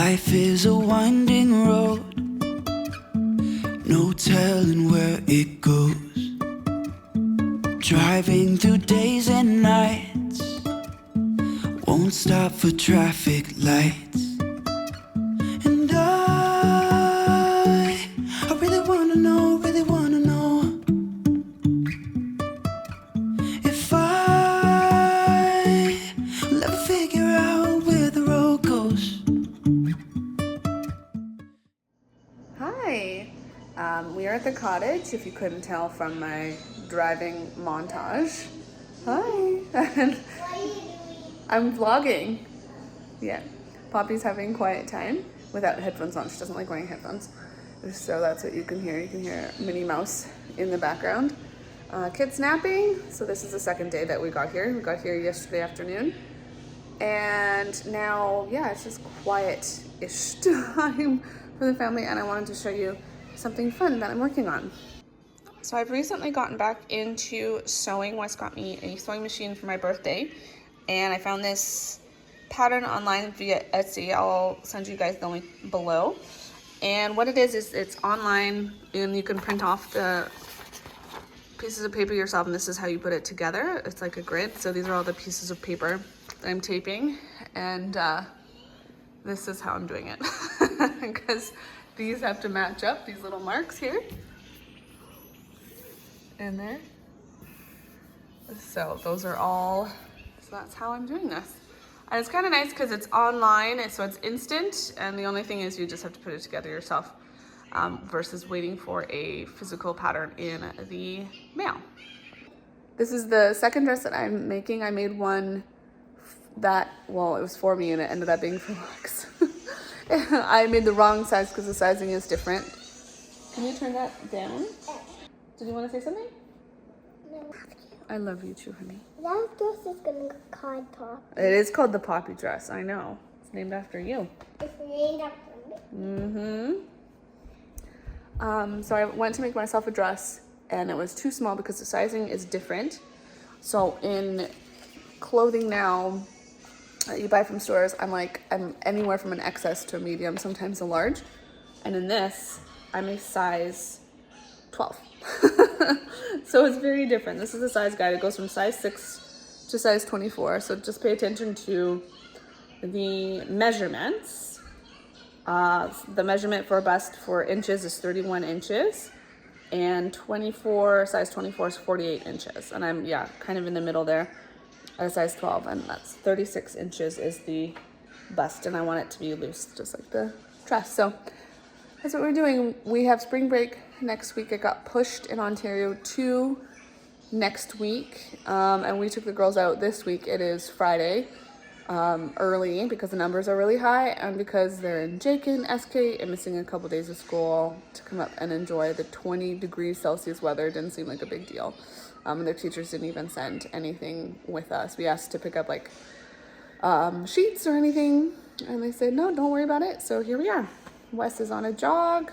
Life is a winding road, no telling where it goes. Driving through days and nights, won't stop for traffic lights. And I really wanna know, if I will ever figure out where the road goes. Hi, we are at the cottage, if you couldn't tell from my driving montage. Hi. I'm vlogging. Yeah, Poppy's having quiet time without headphones on. She doesn't like wearing headphones. So that's what you can hear. You can hear Minnie Mouse in the background. Kids napping. So this is the second day that we got here. We got here yesterday afternoon. And now, yeah, it's just quiet-ish time for the family. And I wanted to show you something fun that I'm working on. So I've recently gotten back into sewing. Wes got me a sewing machine for my birthday. And I found this pattern online via Etsy. I'll send you guys the link below. And what it is it's online, and you can print off the pieces of paper yourself, and this is how you put it together. It's like a grid. So these are all the pieces of paper that I'm taping, and this is how I'm doing it. Because these have to match up, these little marks here and there. So those are all, so that's how I'm doing this. And it's kind of nice because it's online, so it's instant, and the only thing is you just have to put it together yourself, versus waiting for a physical pattern in the mail. This is the second dress that I'm making. I made one that, well, it was for me and it ended up being for Lex. I made the wrong size because the sizing is different. Can you turn that down? Did you want to say something? No. I love you too, honey. That dress is gonna be called Poppy. It is called the Poppy dress. I know. It's named after you. It's named after me. So I went to make myself a dress, and it was too small because the sizing is different. So in clothing now that you buy from stores, I'm anywhere from an XS to a medium, sometimes a large. And in this, I'm a size 12. So it's very different. This is the size guide. It goes from size 6 to size 24. So just pay attention to the measurements. The measurement for a bust for inches is 31 inches, and size 24 is 48 inches. And I'm, kind of in the middle there at a size 12, and that's 36 inches is the bust, and I want it to be loose, just like the dress. So that's what we're doing. We have spring break next week. It got pushed in Ontario to next week, and we took the girls out this week. It is Friday, early, because the numbers are really high, and because they're in Jakin, SK, and missing a couple days of school to come up and enjoy the 20 degrees Celsius weather. It didn't seem like a big deal. And their teachers didn't even send anything with us. We asked to pick up sheets or anything, and they said, no, don't worry about it. So here we are. Wes is on a jog,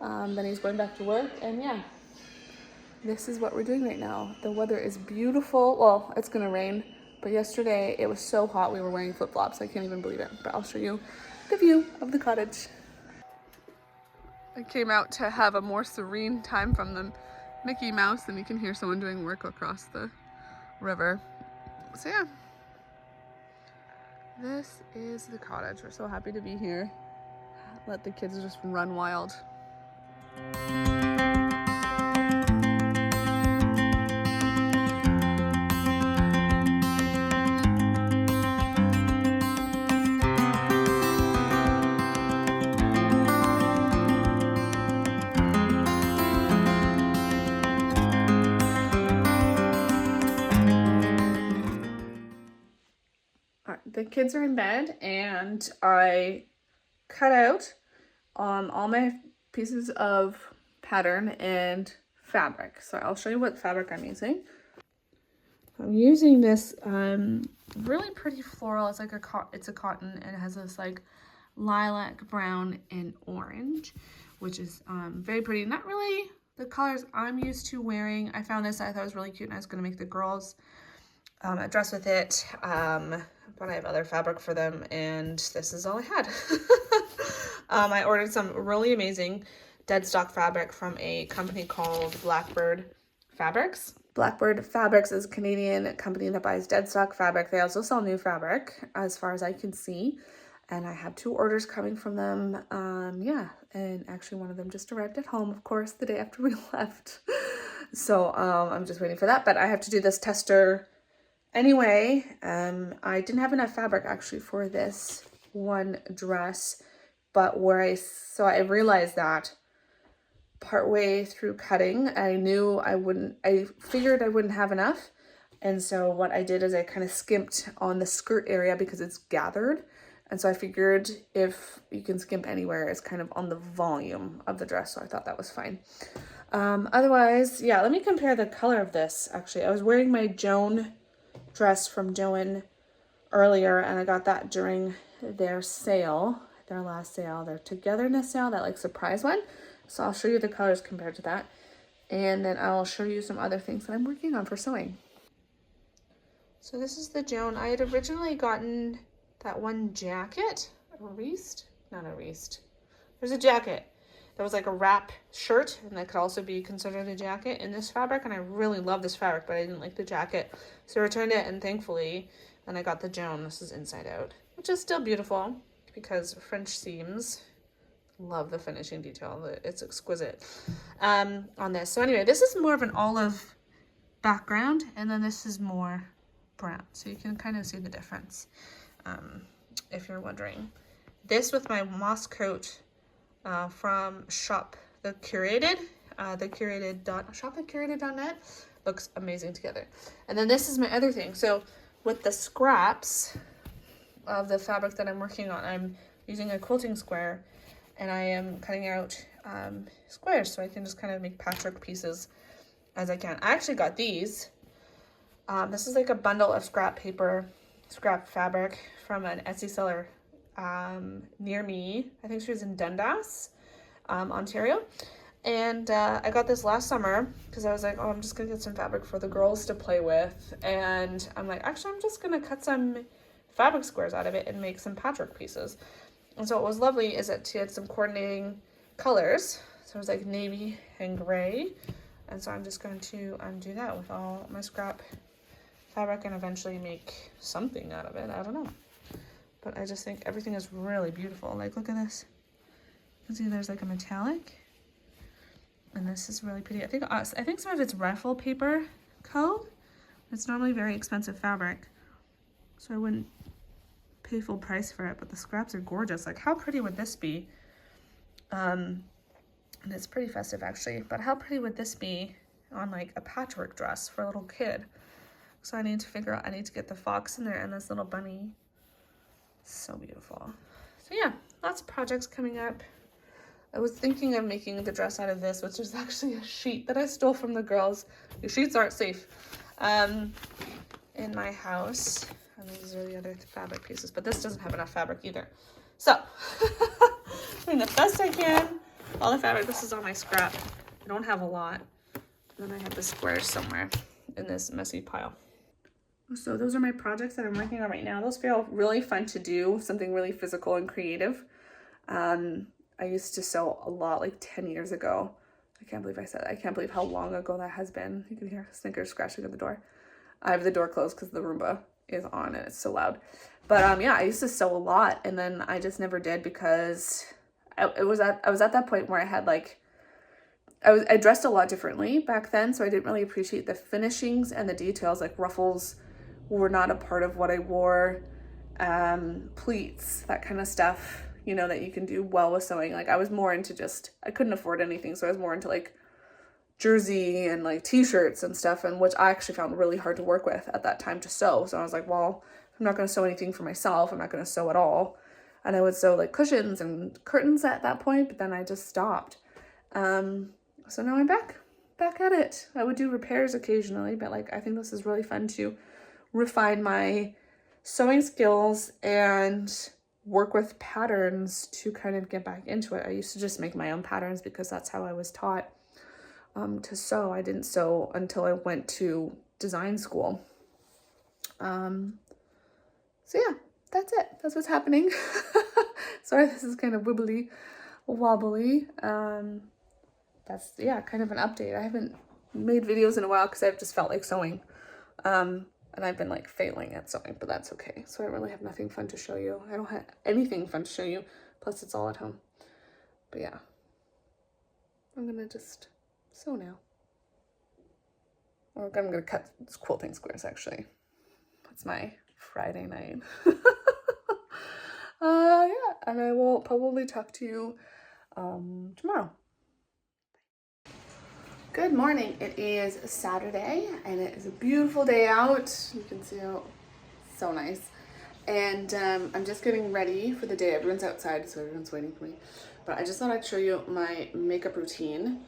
then he's going back to work, and this is what we're doing right now. The weather is beautiful. Well, it's gonna rain, but yesterday it was so hot we were wearing flip-flops. I can't even believe it, but I'll show you the view of the cottage. I came out to have a more serene time from the Mickey Mouse, and you can hear someone doing work across the river. So yeah, this is the cottage. We're so happy to be here. Let the kids just run wild. The kids are in bed, and I cut out all my pieces of pattern and fabric. So I'll show you what fabric I'm using. I'm using this really pretty floral. It's it's a cotton, and it has this lilac, brown, and orange, which is very pretty. Not really the colors I'm used to wearing. I found this, I thought it was really cute, and I was going to make the girls a dress with it, but I have other fabric for them, and this is all I had. I ordered some really amazing dead stock fabric from a company called Blackbird Fabrics. Blackbird Fabrics is a Canadian company that buys dead stock fabric. They also sell new fabric, as far as I can see. And I have 2 orders coming from them. Yeah, and actually one of them just arrived at home, of course, the day after we left. So I'm just waiting for that. But I have to do this tester anyway. I didn't have enough fabric actually for this one dress, but I realized that partway through cutting, I figured I wouldn't have enough. And so what I did is I kind of skimped on the skirt area because it's gathered. And so I figured if you can skimp anywhere, it's kind of on the volume of the dress. So I thought that was fine. Otherwise, yeah, let me compare the color of this. Actually, I was wearing my Joan dress from Joan earlier, and I got that during their sale, their last sale, their togetherness sale, that like surprise one. So I'll show you the colors compared to that. And then I'll show you some other things that I'm working on for sewing. So this is the Joan. I had originally gotten that one jacket, There's a jacket that was like a wrap shirt, and that could also be considered a jacket in this fabric. And I really love this fabric, but I didn't like the jacket. So I returned it, and thankfully, then I got the Joan. This is inside out, which is still beautiful because French seams. Love the finishing detail. It's exquisite on this. So anyway, this is more of an olive background, and then this is more brown. So you can kind of see the difference if you're wondering. This with my moss coat from Shop the Curated, shopthecurated.net, looks amazing together. And then this is my other thing. So with the scraps of the fabric that I'm working on, I'm using a quilting square, and I am cutting out squares so I can just kind of make patchwork pieces as I can. I actually got these. This is like a bundle of scrap fabric from an Etsy seller near me. I think she was in Dundas, Ontario. And I got this last summer because I was like, oh, I'm just going to get some fabric for the girls to play with. And I'm like, actually, I'm just going to cut some fabric squares out of it and make some patchwork pieces. And so what was lovely is that she had some coordinating colors. So it was like navy and gray. And so I'm just going to undo that with all my scrap fabric and eventually make something out of it. I don't know. But I just think everything is really beautiful. Like, look at this. You can see there's like a metallic. And this is really pretty. I think some of it's Raffle Paper Co. It's normally very expensive fabric, so I wouldn't pay full price for it, but the scraps are gorgeous. Like, how pretty would this be? And it's pretty festive actually, but how pretty would this be on like a patchwork dress for a little kid? So I need to figure out, I need to get the fox in there and this little bunny. So beautiful. So yeah, lots of projects coming up. I was thinking of making the dress out of this, which is actually a sheet that I stole from the girls. The sheets aren't safe in my house. And these are the other fabric pieces, but this doesn't have enough fabric either. So, doing the best I can. All the fabric, this is all my scrap. I don't have a lot. And then I have the squares somewhere in this messy pile. So those are my projects that I'm working on right now. Those feel really fun to do, something really physical and creative. I used to sew a lot like 10 years ago. I can't believe I said that. I can't believe how long ago that has been. You can hear Snickers scratching at the door. I have the door closed because the Roomba is on and it's so loud. But yeah, I used to sew a lot, and then I just never did because I was at that point where I had like, I dressed a lot differently back then, so I didn't really appreciate the finishings and the details. Like ruffles were not a part of what I wore, pleats, that kind of stuff, you know, that you can do well with sewing. Like I was more into just, I couldn't afford anything, so I was more into like jersey and like t-shirts and stuff, and which I actually found really hard to work with at that time to sew. So I was like, well, I'm not going to sew anything for myself. I'm not going to sew at all. And I would sew like cushions and curtains at that point, but then I just stopped. So now I'm back at it. I would do repairs occasionally, but like I think this is really fun to refine my sewing skills and work with patterns to kind of get back into it. I used to just make my own patterns because that's how I was taught to sew. I didn't sew until I went to design school. So yeah, that's it. That's what's happening. Sorry, this is kind of wibbly wobbly. That's, yeah, kind of an update. I haven't made videos in a while because I've just felt like sewing. And I've been like failing at sewing, but that's okay. So I really have nothing fun to show you. I don't have anything fun to show you. Plus it's all at home. But yeah, I'm gonna just sew now. Or I'm gonna cut quilting squares actually. That's my Friday night. Yeah, and I will probably talk to you tomorrow. Good morning. It is Saturday and it is a beautiful day out. You can see how so nice. And I'm just getting ready for the day. Everyone's outside, so everyone's waiting for me. But I just thought I'd show you my makeup routine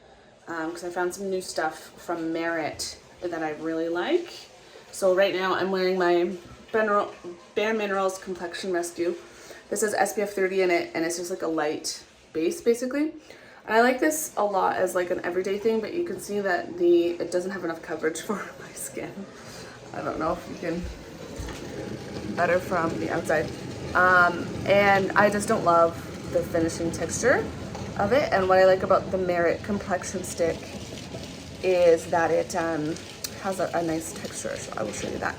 because I found some new stuff from Merit that I really like. So right now I'm wearing my Bare Minerals Complexion Rescue. This is SPF 30 in it, and it's just like a light base basically. And I like this a lot as like an everyday thing, but you can see that it doesn't have enough coverage for my skin. I don't know if you can better from the outside. And I just don't love the finishing texture of it. And what I like about the Merit Complexion Stick is that it has a nice texture, so I will show you that.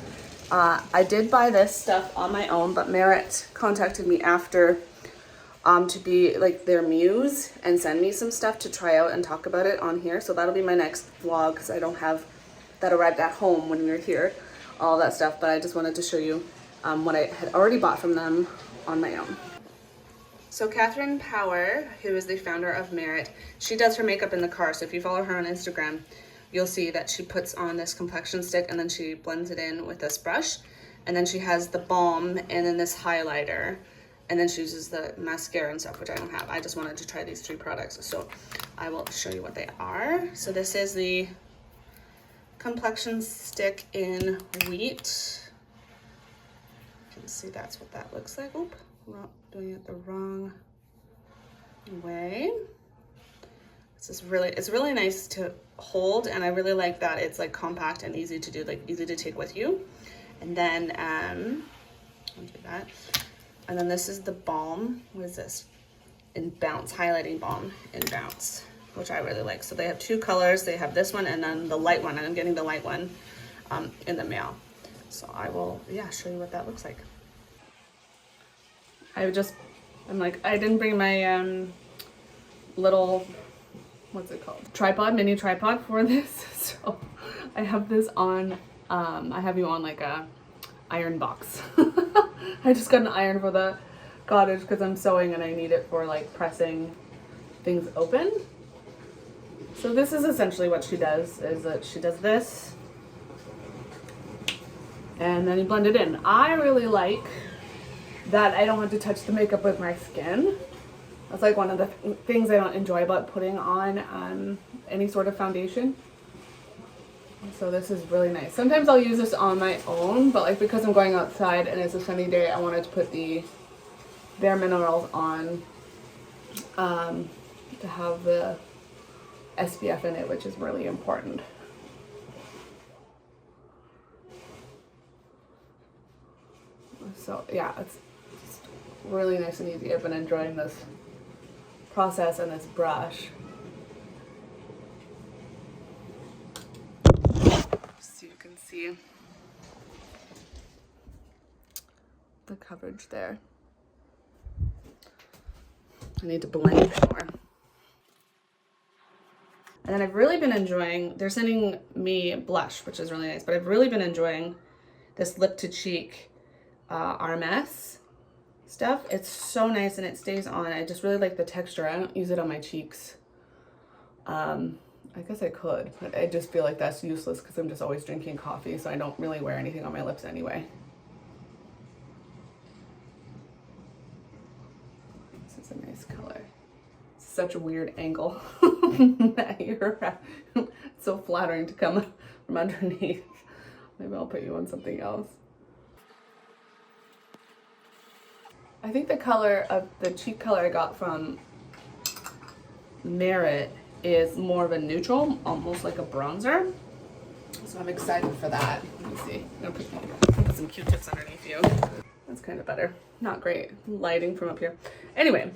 I did buy this stuff on my own, but Merit contacted me after to be like their muse and send me some stuff to try out and talk about it on here. So that'll be my next vlog because I don't have that arrived at home when we were here, all that stuff. But I just wanted to show you what I had already bought from them on my own. So Catherine Power, who is the founder of Merit, she does her makeup in the car. So if you follow her on Instagram, you'll see that she puts on this complexion stick and then she blends it in with this brush. And then she has the balm and then this highlighter. And then she uses the mascara and stuff, which I don't have. I just wanted to try these 3 products. So I will show you what they are. So this is the complexion stick in wheat. You can see that's what that looks like. Oop, I'm not doing it the wrong way. It's really nice to hold, and I really like that it's like compact and easy to do, like easy to take with you. And then I'll do that. And then this is the balm. What is this? In Bounce, highlighting balm in Bounce, which I really like. So they have 2 colors. They have this one and then the light one, and I'm getting the light one in the mail. So I will, yeah, show you what that looks like. I didn't bring my little, what's it called? Tripod, mini tripod for this. So I have this on, I have you on like a iron box. I just got an iron for the cottage because I'm sewing and I need it for like pressing things open. So this is essentially what she does, is that she does this and then you blend it in. I really like that I don't have to touch the makeup with my skin. That's like one of the things I don't enjoy about putting on any sort of foundation. So this is really nice. Sometimes I'll use this on my own, but like because I'm going outside and it's a sunny day, I wanted to put the Bare Minerals on to have the SPF in it, which is really important. So yeah, it's just really nice and easy. I've been enjoying this process and this brush. So you can see the coverage there. I need to blend it more. And then I've really been enjoying, they're sending me blush, which is really nice, but I've really been enjoying this lip to cheek RMS stuff. It's so nice and it stays on. I just really like the texture. I don't use it on my cheeks. I guess I could, but I just feel like that's useless because I'm just always drinking coffee, so I don't really wear anything on my lips anyway. This is a nice color. It's such a weird angle that you're at. It's so flattering to come from underneath. Maybe I'll put you on something else. I think the color of the cheek color I got from Merit is more of a neutral, almost like a bronzer. So I'm excited for that. Let me see. I'm gonna put some Q-tips underneath you. That's kind of better. Not great lighting from up here. Anyway,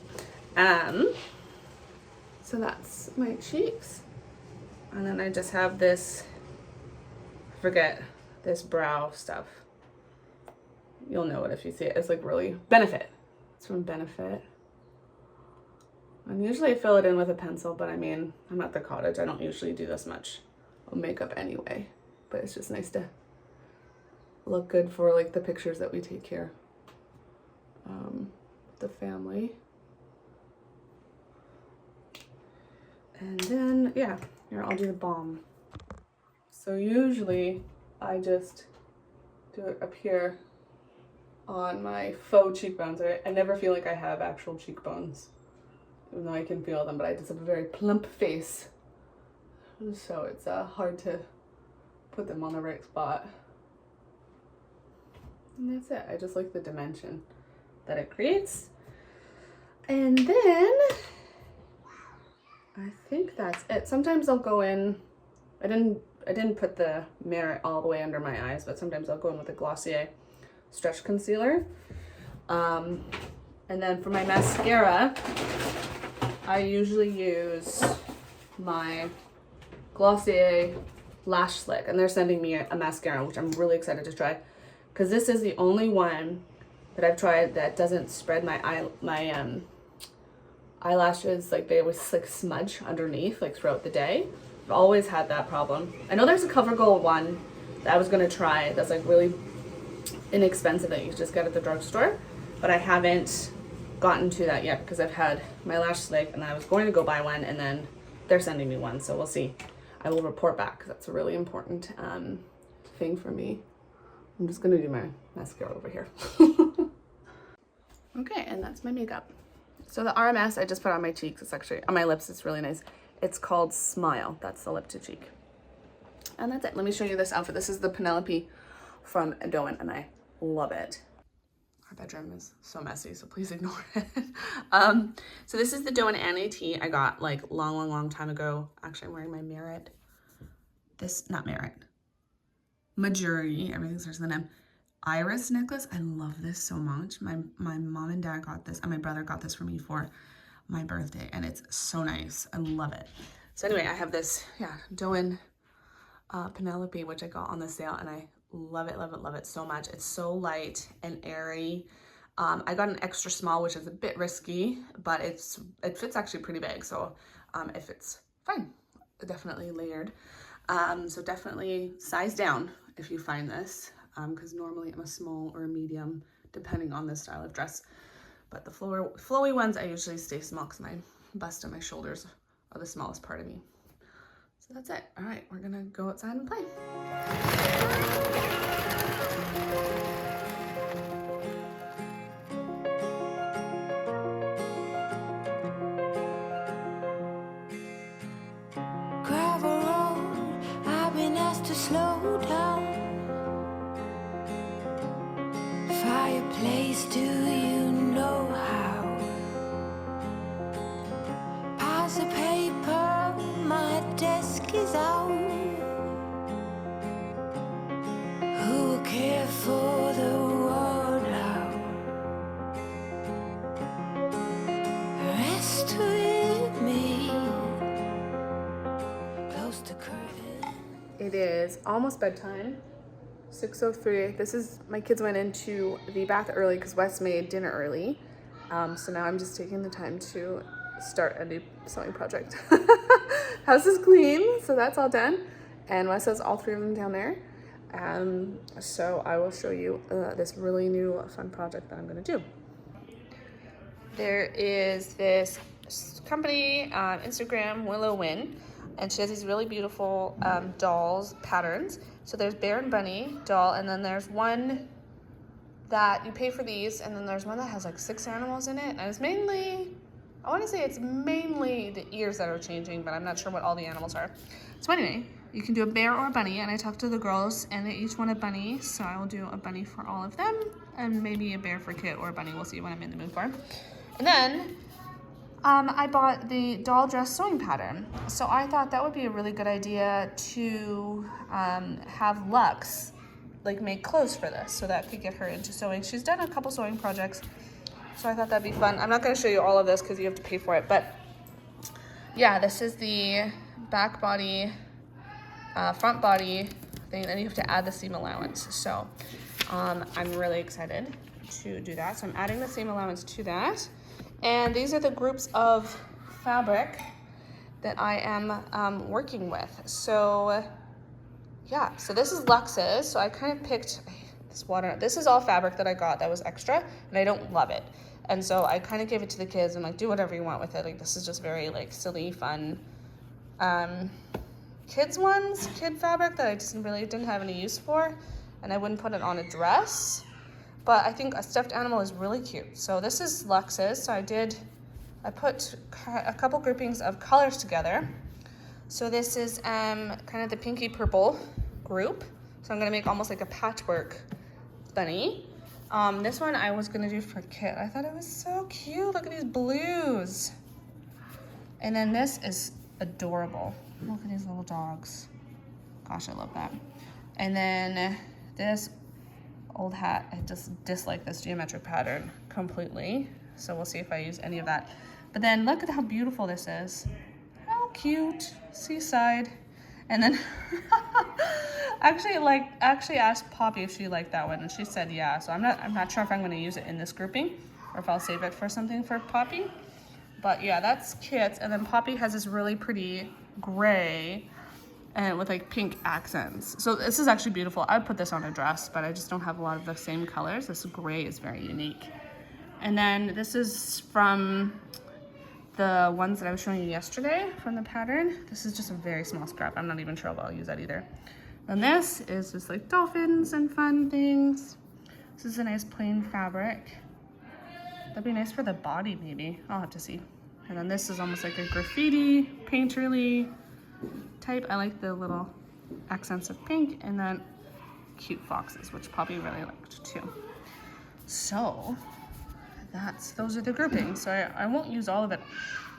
so that's my cheeks. And then I just have this, forget, this brow stuff. You'll know it if you see it. It's like really Benefit. It's from Benefit. And usually I fill it in with a pencil, but I mean, I'm at the cottage. I don't usually do this much makeup anyway, but it's just nice to look good for like the pictures that we take here. The family. And then, yeah, here, I'll do the balm. So usually I just do it up here on my faux cheekbones. I never feel like I have actual cheekbones, even though I can feel them, but I just have a very plump face. So it's hard to put them on the right spot. And that's it. I just like the dimension that it creates. And then I think that's it. Sometimes I'll go in, I didn't put the Merit all the way under my eyes, but sometimes I'll go in with a Glossier stretch concealer. And then for my mascara, I usually use my Glossier Lash Slick, and they're sending me a mascara, which I'm really excited to try, because this is the only one that I've tried that doesn't spread my eyelashes. Like, they always like smudge underneath like throughout the day. I've always had that problem. I know there's a CoverGirl one that I was gonna try that's like really inexpensive that you just get at the drugstore, but I haven't gotten to that yet because I've had my Lash Slick and I was going to go buy one, and then they're sending me one, so we'll see. I will report back because that's a really important thing for me. I'm just gonna do my mascara over here. Okay, and that's my makeup. So the RMS I just put on my cheeks. It's actually on my lips. It's really nice. It's called Smile. That's the lip to cheek. And that's it. Let me show you this outfit. This is the Penelope from Doan, and I love it. Our bedroom is so messy, so please ignore it. So this is the Doan Annie tee I got like long time ago. Actually, I'm wearing my Merit. Not Merit. Majority, everything starts with an M. Iris necklace. I love this so much. My mom and dad got this, and my brother got this for me for my birthday, and it's so nice. I love it. So anyway, I have this, Doan Penelope, which I got on the sale, and I love it so much. It's so light and airy. I got an extra small, which is a bit risky, but it fits actually pretty big, so it fits fine. Definitely layered. So definitely size down if you find this, because normally I'm a small or a medium depending on the style of dress, but the flowy ones I usually stay small because my bust and my shoulders are the smallest part of me. So that's it. All right, we're gonna go outside and play. Gravel road, I've been asked to slow down. Fireplace, do you know how? Piles of paper, my desk is out. Who will care for the world out? Rest with me, close to curtain. It is almost bedtime, 6:03. My kids went into the bath early because Wes made dinner early. So now I'm just taking the time to start a new sewing project. House is clean, so that's all done. And Wes has all three of them down there. So I will show you this really new fun project that I'm gonna do. There is this company on Instagram, Willow Wynn, and she has these really beautiful dolls patterns. So there's Bear and Bunny doll, and then there's one that you pay for these, and then there's one that has like 6 animals in it, and it's mainly, I want to say it's mainly the ears that are changing, but I'm not sure what all the animals are. So anyway, you can do a bear or a bunny, and I talked to the girls, and they each want a bunny, so I will do a bunny for all of them, and maybe a bear for Kit or a bunny. We'll see what I'm in the mood for. And then I bought the doll dress sewing pattern. So I thought that would be a really good idea to have Lux like make clothes for this, so that could get her into sewing. She's done a couple sewing projects, so I thought that'd be fun. I'm not going to show you all of this because you have to pay for it, but yeah, this is the back body, front body thing, and you have to add the seam allowance. So I'm really excited to do that. So I'm adding the seam allowance to that. And these are the groups of fabric that I am working with. So yeah, so this is Lux's. So I kind of picked this water. This is all fabric that I got that was extra, and I don't love it. And so I kind of gave it to the kids and like, do whatever you want with it. Like, this is just very like silly, fun kids ones, kid fabric that I just really didn't have any use for, and I wouldn't put it on a dress. But I think a stuffed animal is really cute. So this is Lux's. So I put a couple groupings of colors together. So this is kind of the pinky purple group. So I'm gonna make almost like a patchwork bunny. This one I was gonna do for Kit. I thought it was so cute. Look at these blues. And then this is adorable. Look at these little dogs. Gosh, I love that. And then this old hat, I just dislike this geometric pattern completely. So we'll see if I use any of that. But then look at how beautiful this is. How cute, seaside. And then actually asked Poppy if she liked that one, and she said yeah. So I'm not sure if I'm going to use it in this grouping or if I'll save it for something for Poppy. But yeah, that's Kit's. And then Poppy has this really pretty gray and with like pink accents. So this is actually beautiful. I would put this on a dress, but I just don't have a lot of the same colors. This gray is very unique. And then this is from the ones that I was showing you yesterday from the pattern. This is just a very small scrap. I'm not even sure if I'll use that either. And this is just like dolphins and fun things. This is a nice plain fabric. That'd be nice for the body maybe. I'll have to see. And then this is almost like a graffiti, painterly type. I like the little accents of pink, and then cute foxes, which Poppy really liked too. So those are the groupings. So I won't use all of it.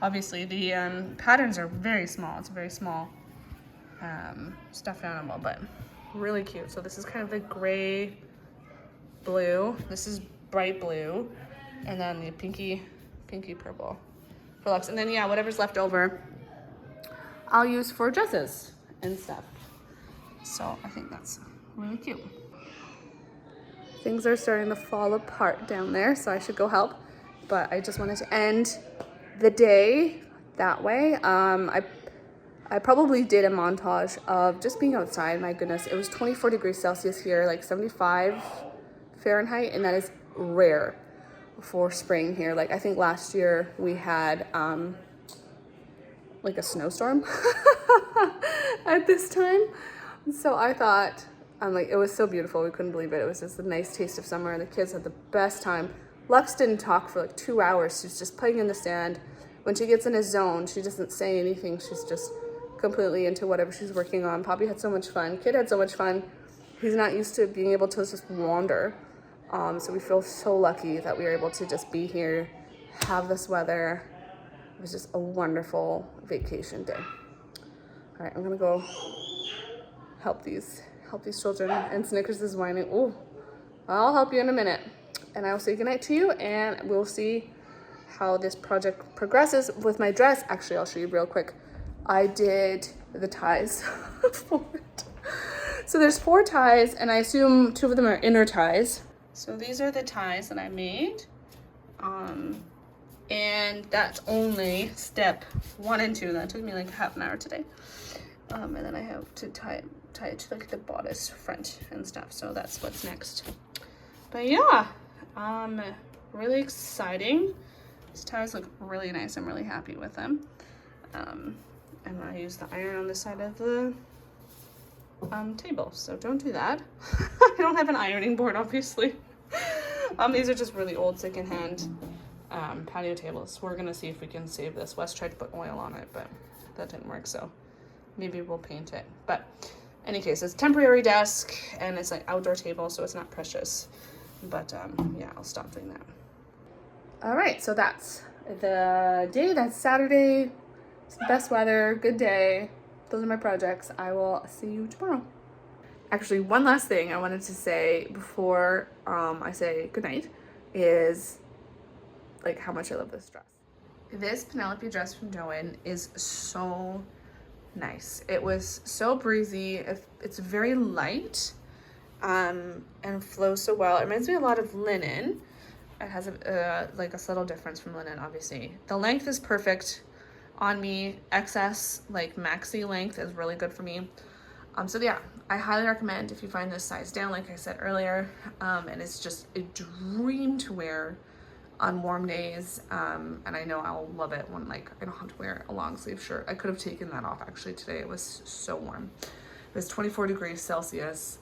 Obviously the patterns are very small. It's a very small stuffed animal, but really cute. So this is kind of the gray blue. This is bright blue, and then the pinky purple for Lux. And then yeah, whatever's left over I'll use for dresses and stuff. So I think that's really cute. Things are starting to fall apart down there, so I should go help. But I just wanted to end the day that way. I probably did a montage of just being outside. My goodness, it was 24 degrees Celsius here, like 75 Fahrenheit, and that is rare for spring here. Like I think last year we had like a snowstorm at this time. So I thought, it was so beautiful. We couldn't believe it. It was just a nice taste of summer, and the kids had the best time. Lux didn't talk for like 2 hours. She's just playing in the sand. When she gets in a zone, she doesn't say anything. She's just completely into whatever she's working on. Poppy had so much fun. Kid had so much fun. He's not used to being able to just wander. So we feel so lucky that we were able to just be here, have this weather. It was just a wonderful vacation day. All right, I'm gonna go help these children, and Snickers is whining. Oh, I'll help you in a minute. And I will say goodnight to you, and we'll see how this project progresses with my dress. Actually, I'll show you real quick. I did the ties for it. So there's 4 ties, and I assume 2 of them are inner ties. So these are the ties that I made. And that's only step 1 and 2. That took me like half an hour today. And then I have to tie it to like the bodice front and stuff. So that's what's next. But yeah, really exciting. These ties look really nice. I'm really happy with them. And I use the iron on the side of the table, so don't do that. I don't have an ironing board, obviously. These are just really old secondhand patio tables. We're gonna see if we can save this. Wes tried to put oil on it, but that didn't work, so maybe we'll paint it. But in any case, it's a temporary desk, and it's like outdoor table, so it's not precious. But yeah, I'll stop doing that. All right, so that's the day. That's Saturday. It's the best weather, good day. Those are my projects. I will see you tomorrow. Actually, one last thing I wanted to say before I say goodnight is like how much I love this dress. This Penelope dress from Joann is so nice. It was so breezy. It's very light and flows so well. It reminds me a lot of linen. It has like a subtle difference from linen, obviously. The length is perfect on me. XS, like maxi length, is really good for me. So yeah, I highly recommend if you find this size down, like I said earlier, and it's just a dream to wear on warm days. And I know I'll love it when like I don't have to wear a long sleeve shirt. I could have taken that off actually today. It was so warm. It was 24 degrees Celsius,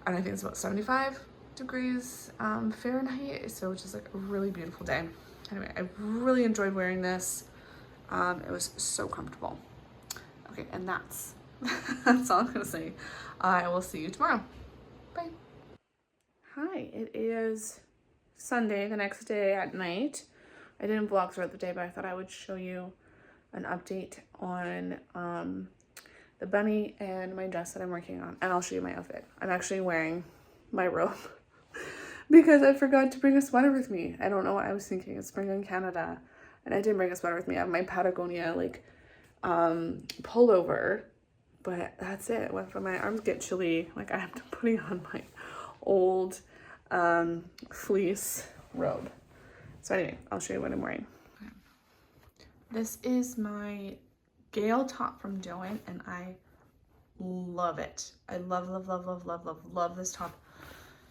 and I think it's about 75 degrees Fahrenheit. So it's just like a really beautiful day. Anyway, I really enjoyed wearing this. It was so comfortable. Okay, and that's all I'm gonna say. I will see you tomorrow. Bye. Hi, it is Sunday, the next day at night. I didn't vlog throughout the day, but I thought I would show you an update on the bunny and my dress that I'm working on, and I'll show you my outfit. I'm actually wearing my robe because I forgot to bring a sweater with me. I don't know what I was thinking. It's spring in Canada, and I didn't bring a sweater with me. I have my Patagonia like pullover, but that's it. When my arms get chilly, like I have to put on my old fleece robe. So anyway, I'll show you what I'm wearing. This is my Gale top from Joann, and I love it. I love this top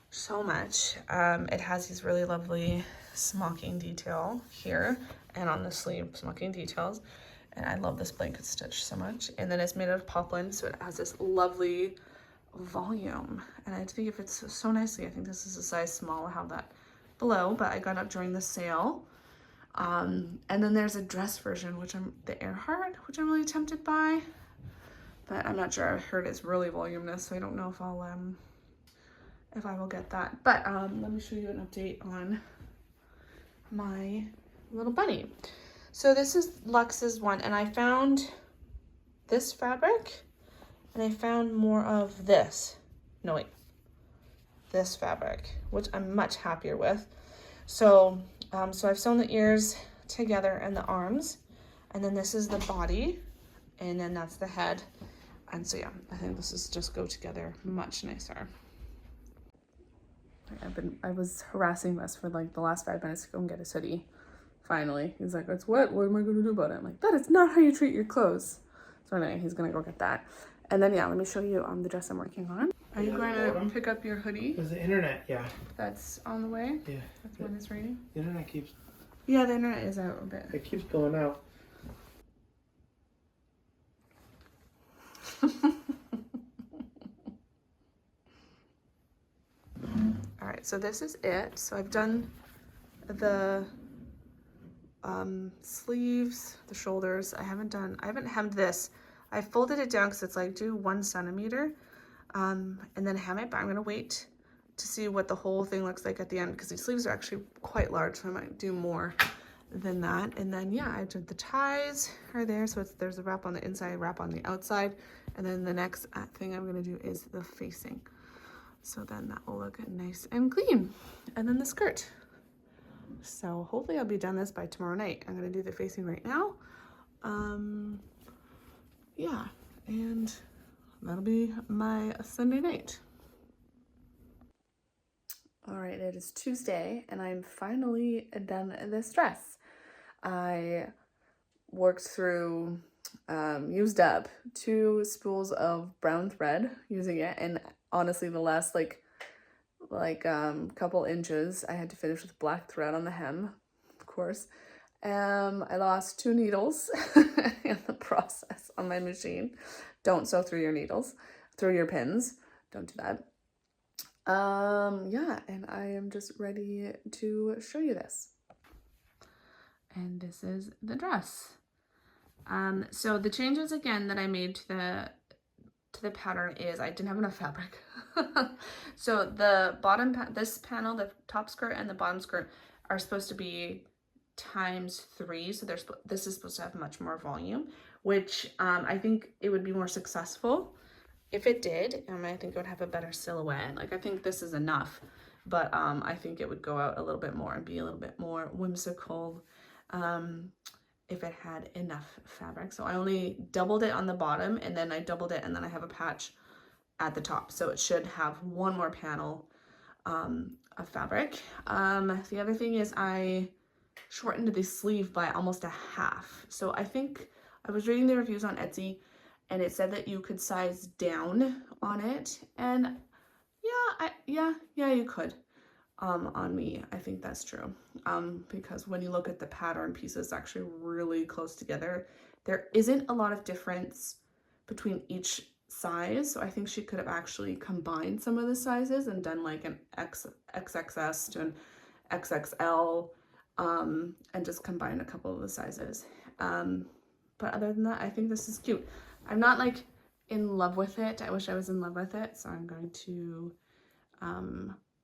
so much. It has these really lovely smocking detail here and on the sleeve smocking details, and I love this blanket stitch so much. And then it's made out of poplin, so it has this lovely volume, and I think it fits so nicely. I think this is a size small. I'll have that below, but I got it during the sale. And then there's a dress version, which the Earhart, which I'm really tempted by, but I'm not sure. I heard it's really voluminous, so I don't know if I will get that. But let me show you an update on my little bunny. So this is Lux's one, and I found this fabric, and I found more of this. No, wait. This fabric, which I'm much happier with. So so I've sewn the ears together and the arms, and then this is the body, and then that's the head. And so yeah, I think this is just go together much nicer. I was harassing Wes for like the last 5 minutes to go and get his hoodie. Finally, he's like, it's wet, what am I gonna do about it? I'm like, that is not how you treat your clothes. So anyway, he's gonna go get that. And then yeah, let me show you the dress I'm working on. Are you going to pick up your hoodie? There's the internet, yeah. That's on the way? Yeah. That's when it's raining? The internet keeps... Yeah, the internet is out a bit. It keeps going out. Alright, so this is it. So I've done the sleeves, the shoulders. I haven't hemmed this. I folded it down because it's like do 1 centimeter. And then hem it, but I'm going to wait to see what the whole thing looks like at the end, because these sleeves are actually quite large, so I might do more than that. And then yeah, I did the ties are there, so there's a wrap on the inside, wrap on the outside, and then the next thing I'm going to do is the facing. So then that will look nice and clean. And then the skirt. So hopefully I'll be done this by tomorrow night. I'm going to do the facing right now. Yeah, and that'll be my Sunday night. All right, it is Tuesday, and I'm finally done this dress. I worked through, used up 2 spools of brown thread using it, and honestly, the last couple inches, I had to finish with black thread on the hem, of course. I lost 2 needles in the process on my machine. Don't sew through your needles, through your pins. Don't do that. Yeah, and I am just ready to show you this. And this is the dress. So the changes again that I made to the pattern is I didn't have enough fabric. So the bottom, this panel, the top skirt and the bottom skirt are supposed to be times 3. So this is supposed to have much more volume, which I think it would be more successful if it did. I think it would have a better silhouette. Like, I think this is enough, but I think it would go out a little bit more and be a little bit more whimsical if it had enough fabric. So I only doubled it on the bottom, and then I doubled it, and then I have a patch at the top. So it should have one more panel of fabric. The other thing is I shortened the sleeve by almost a half. So I think I was reading the reviews on Etsy, and it said that you could size down on it, and yeah, you could. On me, I think that's true. Because when you look at the pattern pieces actually really close together, there isn't a lot of difference between each size. So I think she could have actually combined some of the sizes and done like an XXS to an XXL, and just combine a couple of the sizes. But other than that, I think this is cute. I'm not like in love with it. I wish I was in love with it. So I'm going to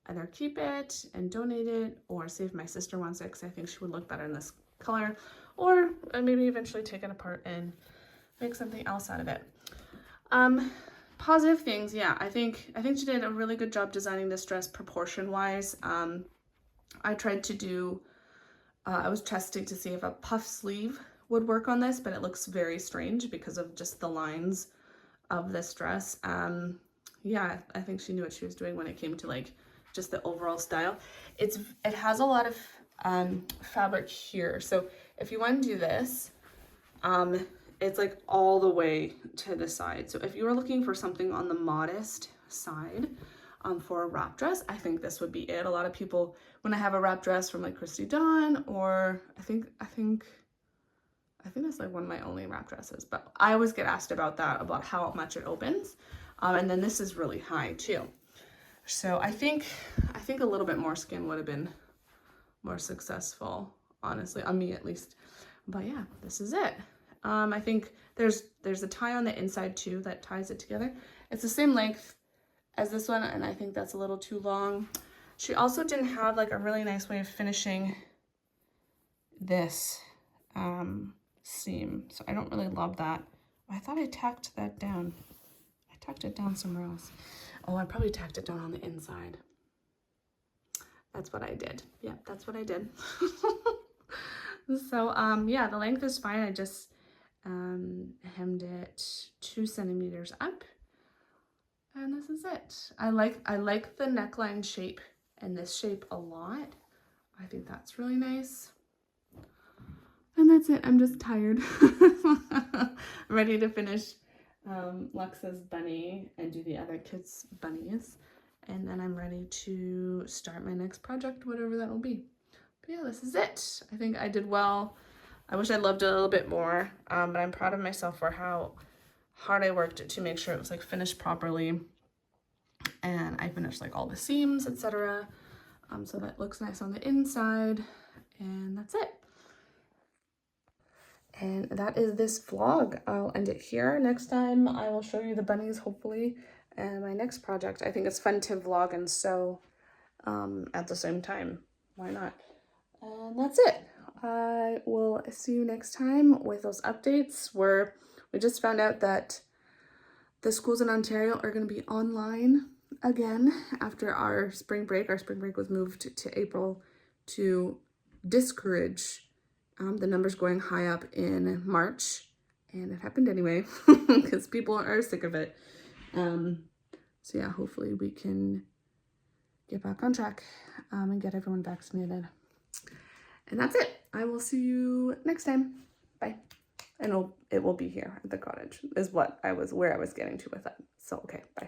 either keep it and donate it, or see if my sister wants it, because I think she would look better in this color, or maybe eventually take it apart and make something else out of it. Positive things, yeah, I think she did a really good job designing this dress proportion wise. I tried to do I was testing to see if a puff sleeve would work on this, but it looks very strange because of just the lines of this dress. Yeah, I think she knew what she was doing when it came to like just the overall style. It has a lot of fabric here. So if you want to do this, it's like all the way to the side. So if you were looking for something on the modest side for a wrap dress, I think this would be it. A lot of people, when I have a wrap dress from like Christy Dawn, or I think that's like one of my only wrap dresses, but I always get asked about that, about how much it opens. And then this is really high too. So I think a little bit more skin would have been more successful, honestly, on me at least. But yeah, this is it. I think there's a tie on the inside too that ties it together. It's the same length as this one, and I think that's a little too long. She also didn't have like a really nice way of finishing this seam, so I don't really love that. I thought I tacked that down. I tacked it down somewhere else. Oh, I probably tacked it down on the inside. That's what I did. Yeah, that's what I did. So yeah, the length is fine. I just hemmed it 2 centimeters up, and this is it. I like the neckline shape and this shape a lot. I think that's really nice. And that's it. I'm just tired. Ready to finish Lux's bunny and do the other kids' bunnies, and then I'm ready to start my next project, whatever that will be. But yeah, this is it. I think I did well. I wish I loved it a little bit more, but I'm proud of myself for how hard I worked to make sure it was like finished properly, and I finished like all the seams, etc. So that looks nice on the inside, and that's it. And that is this vlog. I'll end it here. Next time I will show you the bunnies, hopefully, and my next project. I think it's fun to vlog and sew at the same time. Why not? And that's it. I will see you next time with those updates, where we just found out that the schools in Ontario are going to be online again after our spring break. Our spring break was moved to April to discourage the numbers going high up in March, and it happened anyway because people are sick of it. So yeah, hopefully we can get back on track and get everyone vaccinated. And that's it. I will see you next time. Bye. And it will be here at the cottage is where I was getting to with it. So okay, bye.